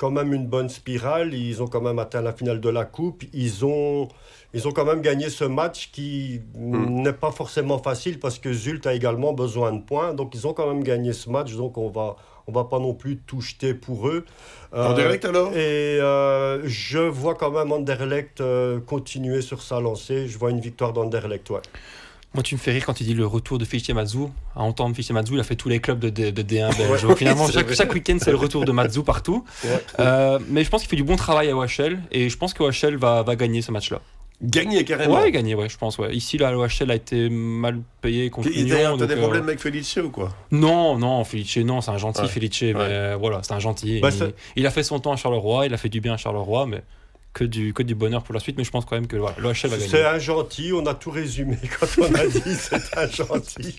quand même une bonne spirale. Ils ont quand même atteint la finale de la Coupe. Ils ont quand même gagné ce match qui n'est pas forcément facile parce que Zulte a également besoin de points. Donc, ils ont quand même gagné ce match. Donc, on va pas non plus tout jeter pour eux. Anderlecht alors ? Et je vois quand même Anderlecht continuer sur sa lancée. Je vois une victoire d'Anderlecht, ouais. Moi, tu me fais rire quand tu dis le retour de Felicien Mazou. À entendre Felicien Mazou, il a fait tous les clubs de D1 belge. Donc, finalement, chaque week-end, c'est le retour de Mazou partout. Ouais. Mais je pense qu'il fait du bon travail à OHL. Et je pense que OHL va gagner ce match-là. Gagner carrément. Ouais, gagner, ouais, je pense. Ouais. Ici, là, l'OHL a été mal payé contre Lyon. T'as des problèmes avec Felice ou quoi ? Non, Felice, non, c'est un gentil Felice. Ouais. Mais voilà, c'est un gentil. Il a fait son temps à Charleroi, il a fait du bien à Charleroi, mais que du bonheur pour la suite. Mais je pense quand même que voilà, l'OHL va gagner. C'est un gentil, on a tout résumé quand on a dit c'est un gentil.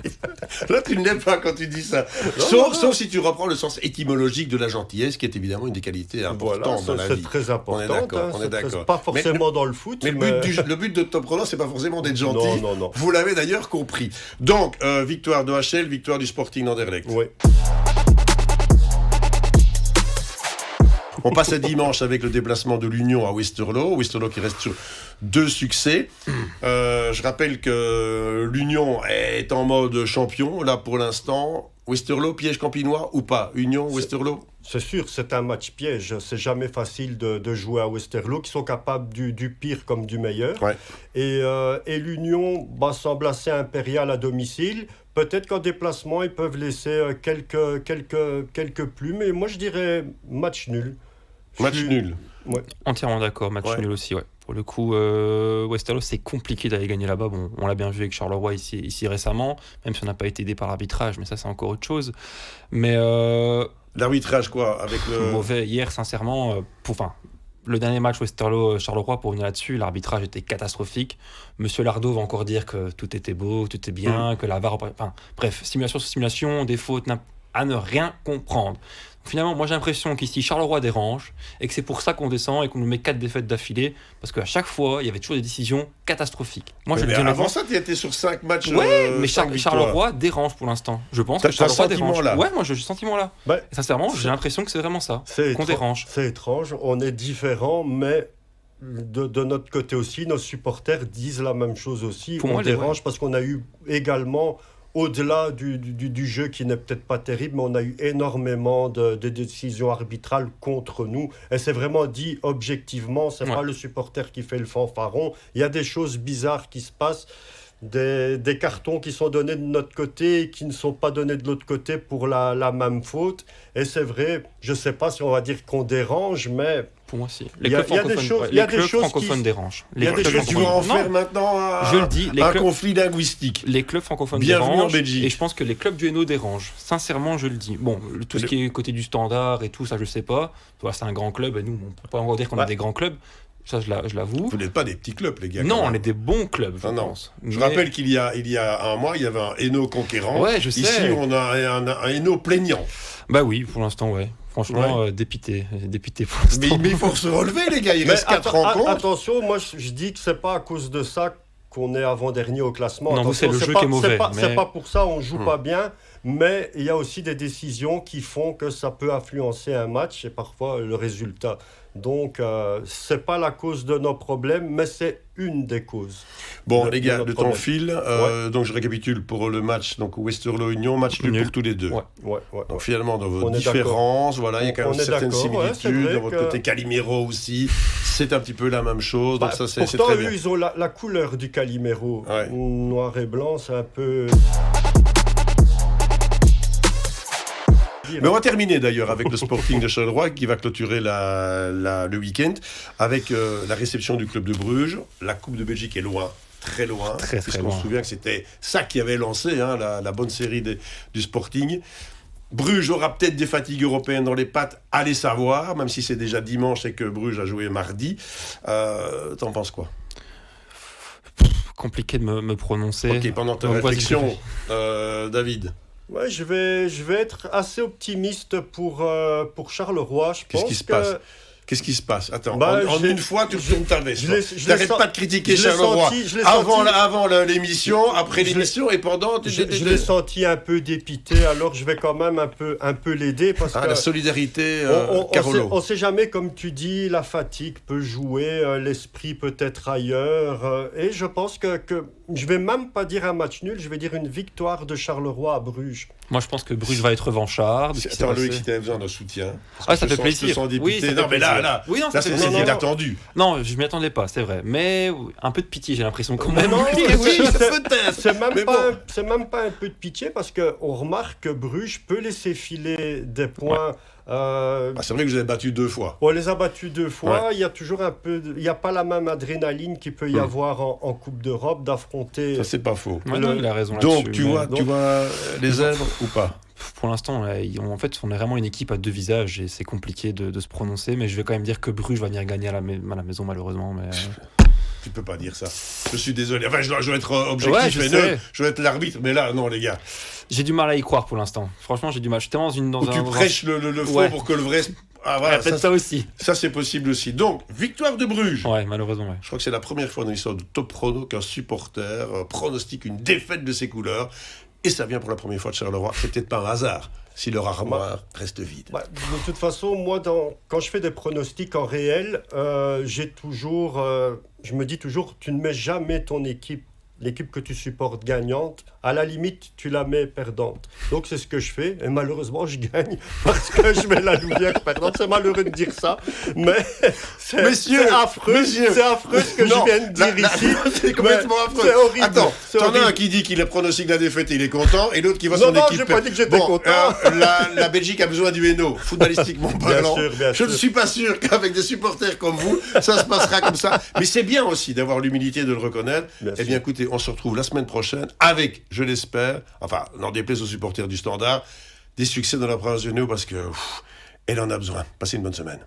Là, tu ne l'aimes pas quand tu dis ça. Sauf si tu reprends le sens étymologique de la gentillesse, qui est évidemment une des qualités importantes dans la vie. C'est très important. On est d'accord. Pas forcément dans le foot. Mais le but de Top Chrono, c'est pas forcément d'être gentil. Non. Vous l'avez d'ailleurs compris. Donc, victoire de HL, victoire du Sporting d'Anderlecht. Oui. On passe à dimanche avec le déplacement de l'Union à Westerlo. Westerlo qui reste sur 2 succès. Je rappelle que l'Union est en mode champion, là pour l'instant. Westerlo, piège campinois ou pas ? Union, Westerlo ? C'est sûr, c'est un match piège. C'est jamais facile de jouer à Westerlo, qui sont capables du pire comme du meilleur. Ouais. Et l'Union semble assez impériale à domicile. Peut-être qu'en déplacement, ils peuvent laisser quelques plumes. Mais moi, je dirais match nul. Nul. Ouais. Entièrement d'accord, match nul aussi, ouais. Pour le coup, Westerlo, c'est compliqué d'aller gagner là-bas. Bon, on l'a bien vu avec Charleroi ici récemment, même si on n'a pas été aidé par l'arbitrage, mais ça, c'est encore autre chose. Mais l'arbitrage, quoi, avec le... mauvais. Hier, sincèrement, le dernier match Westerlo-Charleroi, pour venir là-dessus, l'arbitrage était catastrophique. Monsieur Lardo va encore dire que tout était beau, tout était bien, que la VAR... Enfin, bref, simulation sur simulation, des fautes à ne rien comprendre. Finalement, moi j'ai l'impression qu'ici Charleroi dérange et que c'est pour ça qu'on descend et qu'on nous met 4 défaites d'affilée parce qu'à chaque fois il y avait toujours des décisions catastrophiques. Moi, mais avant ça, tu étais sur 5 matchs. Ouais, mais Charleroi dérange pour l'instant. Je pense que Charleroi dérange. Là. Ouais, moi j'ai ce sentiment-là. Et sincèrement, j'ai l'impression que c'est vraiment ça. Qu'on dérange. C'est étrange, on est différents, mais de notre côté aussi, nos supporters disent la même chose aussi. On dérange parce qu'on a eu également. Au-delà du jeu qui n'est peut-être pas terrible, mais on a eu énormément de décisions arbitrales contre nous. Et c'est vraiment dit objectivement, c'est pas le supporter qui fait le fanfaron. Il y a des choses bizarres qui se passent, des cartons qui sont donnés de notre côté et qui ne sont pas donnés de l'autre côté pour la même faute. Et c'est vrai, je sais pas si on va dire qu'on dérange, mais... Pour moi, si. Il y a des choses francophones dérangent. Tu vas en faire maintenant un conflit linguistique. Les clubs francophones Bienvenue dérangent. En Belgique. Et je pense que les clubs du Hainaut dérangent. Sincèrement, je le dis. Bon, tout ce qui est côté du Standard et tout, ça, je sais pas. C'est un grand club et nous, on peut pas encore dire qu'on a des grands clubs. Ça, je l'avoue. Vous n'êtes pas des petits clubs, les gars. Non, on est des bons clubs, je pense. Je rappelle qu'il y a un mois, il y avait un Hainaut conquérant. Ouais, je sais. Ici, on a un Hainaut plaignant. Bah oui, pour l'instant, ouais. Franchement, dépité pour l'instant. Mais il faut se relever, les gars. Il reste 4 rencontres. Attention, moi, je dis que c'est pas à cause de ça qu'on est avant-dernier au classement. Non, c'est le jeu qui est mauvais. C'est pas pour ça, on joue pas bien. Mais il y a aussi des décisions qui font que ça peut influencer un match et parfois le résultat. Donc, c'est pas la cause de nos problèmes, mais c'est une des causes. Bon, les gars, le temps file. Donc, je récapitule pour le match. Donc, Westerlo-Union, match nul pour tous les deux. Ouais. Donc, finalement, dans vos différences, voilà, il y a quand même certaines similitudes. De votre côté, Calimero aussi, c'est un petit peu la même chose. Donc, ça, c'est très bien. Pourtant, ils ont la couleur du Calimero. Noir et blanc, c'est un peu... Mais on va terminer d'ailleurs avec le Sporting de Charleroi qui va clôturer le week-end avec la réception du club de Bruges. La Coupe de Belgique est loin, très loin. Puisqu'on se souvient que c'était ça qui avait lancé la bonne série du Sporting. Bruges aura peut-être des fatigues européennes dans les pattes, allez savoir, même si c'est déjà dimanche et que Bruges a joué mardi. T'en penses quoi ? Compliqué de me prononcer. Ok, pendant ta réflexion, David. Ouais, je vais être assez optimiste pour Charleroi. Qu'est-ce qui se passe ? Qu'est-ce qui se passe? Attends, Bah, en une fois, tu retournes ta veste. je T'arrêtes l'ai pas de critiquer je l'ai Charleroi senti, je l'ai avant l'émission, après l'émission et pendant. Je l'ai senti un peu dépité, alors je vais quand même un peu l'aider parce que la solidarité, on Carolo. sait jamais, comme tu dis, la fatigue peut jouer, l'esprit peut être ailleurs, et je pense que je vais même pas dire un match nul, je vais dire une victoire de Charleroi à Bruges. Moi, je pense que Bruges va être revanchard. Attends, Loïc, si tu avais besoin d'un soutien. Ah, ça fait plaisir. Je te sens dépité. Oui, ça fait non, mais là, plaisir. Oui, non, ça fait c'est plaisir. attendu. Non, je m'y attendais pas, c'est vrai. Mais un peu de pitié, j'ai l'impression quand même. Non, Oui, peut-être. c'est même Mais pas, bon. c'est même pas un peu de pitié parce qu'on remarque que Bruges peut laisser filer des points. C'est vrai que vous avez battu 2 fois. On les a battus 2 fois. Il y a toujours un peu, il n'y a pas la même adrénaline qu'il peut y avoir en Coupe d'Europe d'affronter. Ça, c'est pas faux. Ouais, non, il a raison Donc, là-dessus, tu mais- vois les zèbres ou pas? Pour l'instant, là, en fait, on est vraiment une équipe à 2 visages et c'est compliqué de se prononcer. Mais je vais quand même dire que Bruges va venir gagner à la maison, malheureusement. Mais Tu peux pas dire ça. Je suis désolé. Enfin, je dois être objectif Ouais, je et sais. neutre. Je dois être l'arbitre. Mais là, non, les gars. j'ai du mal à y croire pour l'instant. Franchement, j'ai du mal. Je suis tellement dans Où tu prêches le faux Ouais. pour que le vrai. Ah, Ouais, voilà, peut-être ça aussi. ça, c'est possible aussi. Donc, victoire de Bruges. Ouais, malheureusement, ouais. Je crois que c'est la première fois dans l'histoire de Top Prono qu'un supporter pronostique une défaite de ses couleurs. Et ça vient pour la première fois de Charleroi. C'est peut-être pas un hasard si leur armoire reste vide. De toute façon, moi, quand je fais des pronostics en réel, je me dis toujours, tu ne mets jamais l'équipe que tu supportes gagnante. À la limite, tu la mets perdante. Donc, c'est ce que je fais. Et malheureusement, je gagne parce que je mets la Louvière perdante. C'est malheureux de dire ça. Mais c'est affreux. C'est affreux ce que je viens de dire ici. C'est complètement affreux. C'est horrible. Attends, C'est t'en as horrible. un qui dit qu'il a pronostique la défaite et il est content, et l'autre qui voit son Non, équipe. j'ai pas dit que j'étais content. La Belgique a besoin du Hainaut, footballistiquement parlant. Bien Je sûr. ne suis pas sûr qu'avec des supporters comme vous, ça se passera comme ça. Mais c'est bien aussi d'avoir l'humilité de le reconnaître. Bien Eh sûr. bien, écoutez, on se retrouve la semaine prochaine avec, je l'espère, enfin, n'en déplaise aux supporters du Standard, des succès dans la province du Hainaut parce que elle en a besoin. Passez une bonne semaine.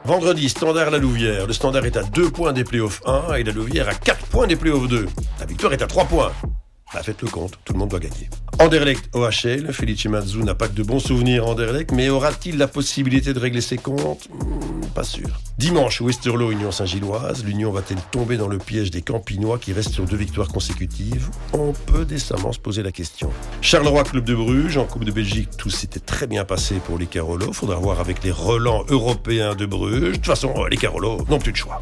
Vendredi, Standard La Louvière. Le Standard est à 2 points des playoffs 1 et la Louvière à 4 points des playoffs 2. La victoire est à 3 points. Bah, faites le compte, tout le monde doit gagner. Anderlecht OHL, Felice Mazzu n'a pas que de bons souvenirs à Anderlecht, mais aura-t-il la possibilité de régler ses comptes ? Pas sûr. Dimanche, Westerlo Union Saint-Gilloise, l'Union va-t-elle tomber dans le piège des Campinois qui restent sur 2 victoires consécutives ? On peut décemment se poser la question. Charleroi Club de Bruges, en Coupe de Belgique, tout s'était très bien passé pour les Carolos. Faudra voir avec les relents européens de Bruges. De toute façon, les Carolos n'ont plus de choix.